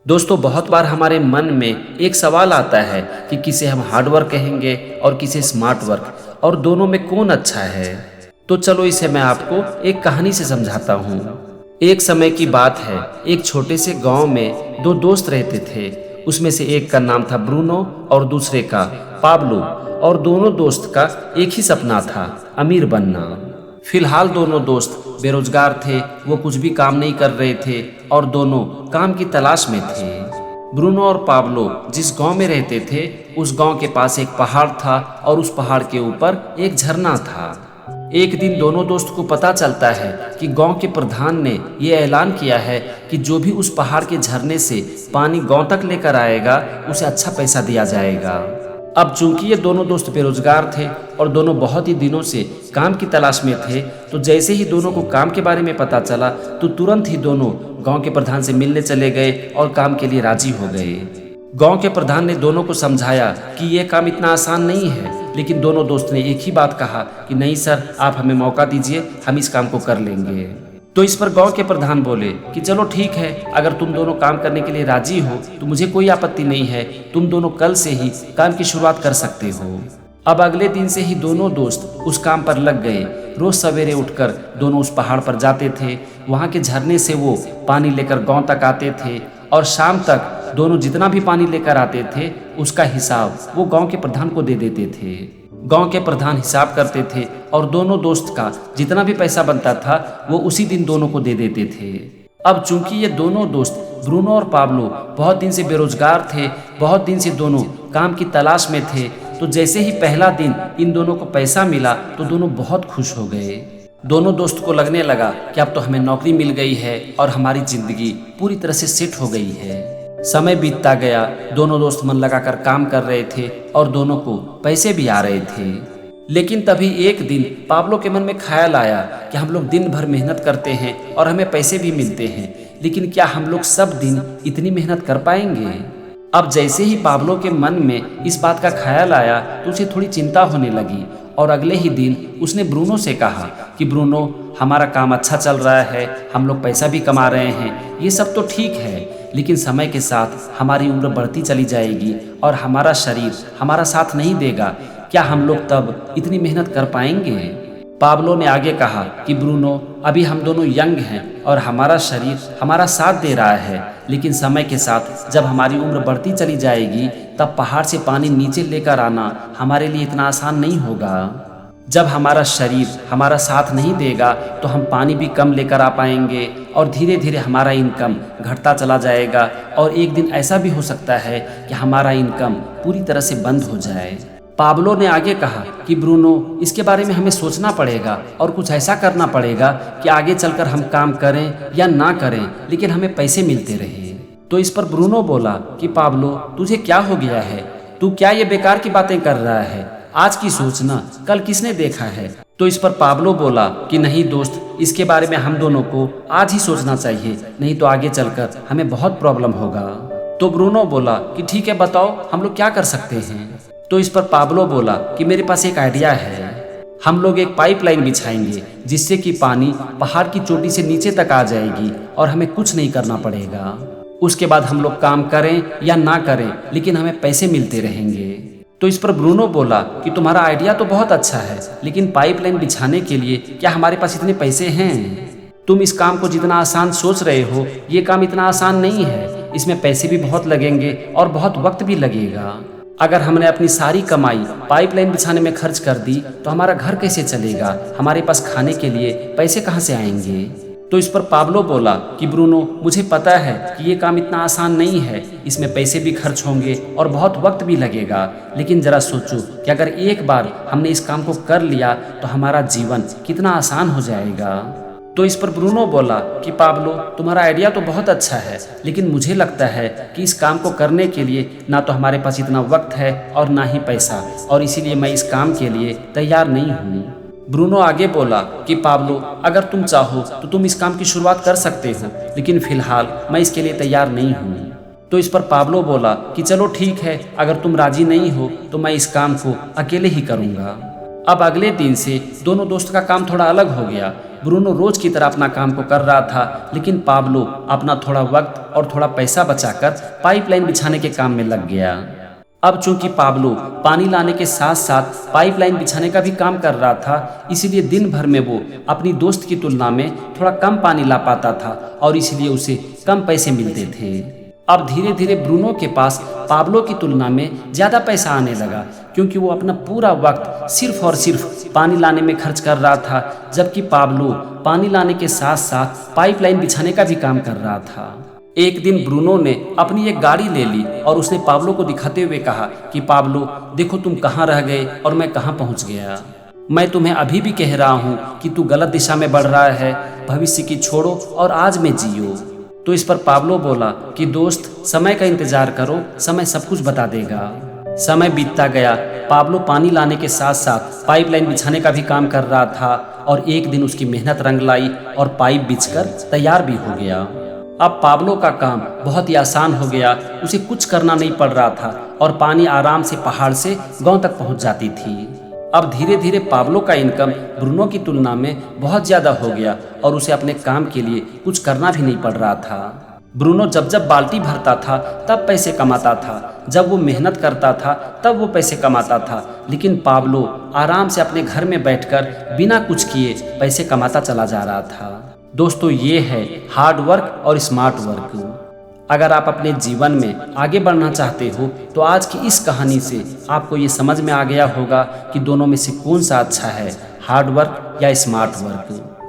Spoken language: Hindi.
दोस्तों, बहुत बार हमारे मन में एक सवाल आता है कि किसे हम हार्ड वर्क कहेंगे और किसे स्मार्ट वर्क, और दोनों में कौन अच्छा है। तो चलो इसे मैं आपको एक कहानी से समझाता हूँ। एक समय की बात है, एक छोटे से गांव में दो दोस्त रहते थे। उसमें से एक का नाम था ब्रूनो और दूसरे का पाब्लो। और दोनों दोस्त का एक ही सपना था, अमीर बनना। फिलहाल दोनों दोस्त बेरोजगार थे, वो कुछ भी काम नहीं कर रहे थे और दोनों काम की तलाश में थे। ब्रूनो और पाब्लो जिस गांव में रहते थे, उस गांव के पास एक पहाड़ था और उस पहाड़ के ऊपर एक झरना था। एक दिन दोनों दोस्त को पता चलता है कि गांव के प्रधान ने ये ऐलान किया है कि जो भी उस पहाड़ के झरने से पानी गांव तक लेकर आएगा, उसे अच्छा पैसा दिया जाएगा। अब चूंकि ये दोनों दोस्त बेरोजगार थे और दोनों बहुत ही दिनों से काम की तलाश में थे, तो जैसे ही दोनों को काम के बारे में पता चला तो तुरंत ही दोनों गांव के प्रधान से मिलने चले गए और काम के लिए राजी हो गए। गांव के प्रधान ने दोनों को समझाया कि ये काम इतना आसान नहीं है, लेकिन दोनों दोस्त ने एक ही बात कहा कि नहीं सर, आप हमें मौका दीजिए, हम इस काम को कर लेंगे। तो इस पर गांव के प्रधान बोले कि चलो ठीक है, अगर तुम दोनों काम करने के लिए राजी हो तो मुझे कोई आपत्ति नहीं है, तुम दोनों कल से ही काम की शुरुआत कर सकते हो। अब अगले दिन से ही दोनों दोस्त उस काम पर लग गए। रोज सवेरे उठकर दोनों उस पहाड़ पर जाते थे, वहाँ के झरने से वो पानी लेकर गांव तक आते थे और शाम तक दोनों जितना भी पानी लेकर आते थे उसका हिसाब वो गांव के प्रधान को दे देते थे। गांव के प्रधान हिसाब करते थे और दोनों दोस्त का जितना भी पैसा बनता था वो उसी दिन दोनों को दे देते थे। अब चूंकि ये दोनों दोस्त ब्रूनो और पाब्लो बहुत दिन से बेरोजगार थे, बहुत दिन से दोनों काम की तलाश में थे, तो जैसे ही पहला दिन इन दोनों को पैसा मिला तो दोनों बहुत खुश हो गए। दोनों दोस्त को लगने लगा कि अब तो हमें नौकरी मिल गई है और हमारी जिंदगी पूरी तरह से सेट हो गई है। समय बीतता गया, दोनों दोस्त मन लगाकर काम कर रहे थे और दोनों को पैसे भी आ रहे थे। लेकिन तभी एक दिन पाब्लो के मन में ख्याल आया कि हम लोग दिन भर मेहनत करते हैं और हमें पैसे भी मिलते हैं, लेकिन क्या हम लोग सब दिन इतनी मेहनत कर पाएंगे। अब जैसे ही पाब्लो के मन में इस बात का ख्याल आया तो उसे थोड़ी चिंता होने लगी और अगले ही दिन उसने ब्रूनो से कहा कि ब्रूनो, हमारा काम अच्छा चल रहा है, हम लोग पैसा भी कमा रहे हैं, ये सब तो ठीक है, लेकिन समय के साथ हमारी उम्र बढ़ती चली जाएगी और हमारा शरीर हमारा साथ नहीं देगा, क्या हम लोग तब इतनी मेहनत कर पाएंगे। पाब्लो ने आगे कहा कि ब्रूनो, अभी हम दोनों यंग हैं और हमारा शरीर हमारा साथ दे रहा है, लेकिन समय के साथ जब हमारी उम्र बढ़ती चली जाएगी तब पहाड़ से पानी नीचे लेकर आना हमारे लिए इतना आसान नहीं होगा। जब हमारा शरीर हमारा साथ नहीं देगा तो हम पानी भी कम लेकर आ पाएंगे और धीरे धीरे हमारा इनकम घटता चला जाएगा और एक दिन ऐसा भी हो सकता है कि हमारा इनकम पूरी तरह से बंद हो जाए। पाब्लो ने आगे कहा कि ब्रूनो, इसके बारे में हमें सोचना पड़ेगा और कुछ ऐसा करना पड़ेगा कि आगे चलकर हम काम करें या ना करें, लेकिन हमें पैसे मिलते रहे। तो इस पर ब्रूनो बोला कि पाब्लो, तुझे क्या हो गया है, तू क्या ये बेकार की बातें कर रहा है, आज की सोचना, कल किसने देखा है। तो इस पर पाब्लो बोला कि नहीं दोस्त, इसके बारे में हम दोनों को आज ही सोचना चाहिए, नहीं तो आगे चलकर हमें बहुत प्रॉब्लम होगा। तो ब्रूनो बोला कि ठीक है, बताओ हम लोग क्या कर सकते हैं। तो इस पर पाब्लो बोला कि मेरे पास एक आइडिया है, हम लोग एक पाइपलाइन बिछाएंगे जिससे कि पानी पहाड़ की चोटी से नीचे तक आ जाएगी और हमें कुछ नहीं करना पड़ेगा। उसके बाद हम लोग काम करें या ना करें, लेकिन हमें पैसे मिलते रहेंगे। तो इस पर ब्रूनो बोला कि तुम्हारा आइडिया तो बहुत अच्छा है, लेकिन पाइपलाइन बिछाने के लिए क्या हमारे पास इतने पैसे हैं। तुम इस काम को जितना आसान सोच रहे हो, ये काम इतना आसान नहीं है, इसमें पैसे भी बहुत लगेंगे और बहुत वक्त भी लगेगा। अगर हमने अपनी सारी कमाई पाइपलाइन बिछाने में खर्च कर दी तो हमारा घर कैसे चलेगा, हमारे पास खाने के लिए पैसे कहाँ से आएंगे। तो इस पर पाब्लो बोला कि ब्रूनो, मुझे पता है कि ये काम इतना आसान नहीं है, इसमें पैसे भी खर्च होंगे और बहुत वक्त भी लगेगा, लेकिन ज़रा सोचो कि अगर एक बार हमने इस काम को कर लिया तो हमारा जीवन कितना आसान हो जाएगा। तो इस पर ब्रूनो बोला कि पाब्लो, तुम्हारा आइडिया तो बहुत अच्छा है, लेकिन मुझे लगता है कि इस काम को करने के लिए ना तो हमारे पास इतना वक्त है और ना ही पैसा, और इसीलिए मैं इस काम के लिए तैयार नहीं हूँ। ब्रूनो आगे बोला कि पाब्लो, अगर तुम चाहो तो तुम इस काम की शुरुआत कर सकते हो, लेकिन फिलहाल मैं इसके लिए तैयार नहीं हूँ। तो इस पर पाब्लो बोला कि चलो ठीक है, अगर तुम राजी नहीं हो तो मैं इस काम को अकेले ही करूँगा। अब अगले दिन से दोनों दोस्त का काम थोड़ा अलग हो गया। ब्रूनो रोज की तरह अपना काम को कर रहा था, लेकिन पाब्लो अपना थोड़ा वक्त और थोड़ा पैसा बचाकर पाइपलाइन बिछाने के काम में लग गया। अब चूंकि पाब्लो पानी लाने के साथ साथ पाइपलाइन बिछाने का भी काम कर रहा था, इसीलिए दिन भर में वो अपनी दोस्त की तुलना में थोड़ा कम पानी ला पाता था और इसलिए उसे कम पैसे मिलते थे। अब धीरे धीरे ब्रूनो के पास पाब्लो की तुलना में ज़्यादा पैसा आने लगा, क्योंकि वो अपना पूरा वक्त सिर्फ और सिर्फ पानी लाने में खर्च कर रहा था, जबकि पाब्लो पानी लाने के साथ साथ पाइपलाइन बिछाने का भी काम कर रहा था। एक दिन ब्रूनो ने अपनी एक गाड़ी ले ली और उसने पाब्लो को दिखाते हुए कहा कि पाब्लो, देखो तुम कहाँ रह गए और मैं कहाँ पहुँच गया। मैं तुम्हें अभी भी कह रहा हूँ कि तू गलत दिशा में बढ़ रहा है, भविष्य की छोड़ो और आज में जियो। तो इस पर पाब्लो बोला कि दोस्त, समय का इंतजार करो, समय सब कुछ बता देगा। समय बीतता गया। पाब्लो पानी लाने के साथ साथ पाइपलाइन बिछाने का भी काम कर रहा था और एक दिन उसकी मेहनत रंग लाई और पाइप बिछकर तैयार भी हो गया। अब पाब्लो का काम बहुत ही आसान हो गया, उसे कुछ करना नहीं पड़ रहा था और पानी आराम से पहाड़ से गांव तक पहुंच जाती थी। अब धीरे धीरे पाब्लो का इनकम ब्रूनो की तुलना में बहुत ज़्यादा हो गया और उसे अपने काम के लिए कुछ करना भी नहीं पड़ रहा था। ब्रूनो जब जब बाल्टी भरता था तब पैसे कमाता था, जब वो मेहनत करता था तब वो पैसे कमाता था, लेकिन पाब्लो आराम से अपने घर में बैठकर बिना कुछ किए पैसे कमाता चला जा रहा था। दोस्तों, ये है हार्ड वर्क और स्मार्ट वर्क। अगर आप अपने जीवन में आगे बढ़ना चाहते हो तो आज की इस कहानी से आपको ये समझ में आ गया होगा कि दोनों में से कौन सा अच्छा है, हार्ड वर्क या स्मार्ट वर्क।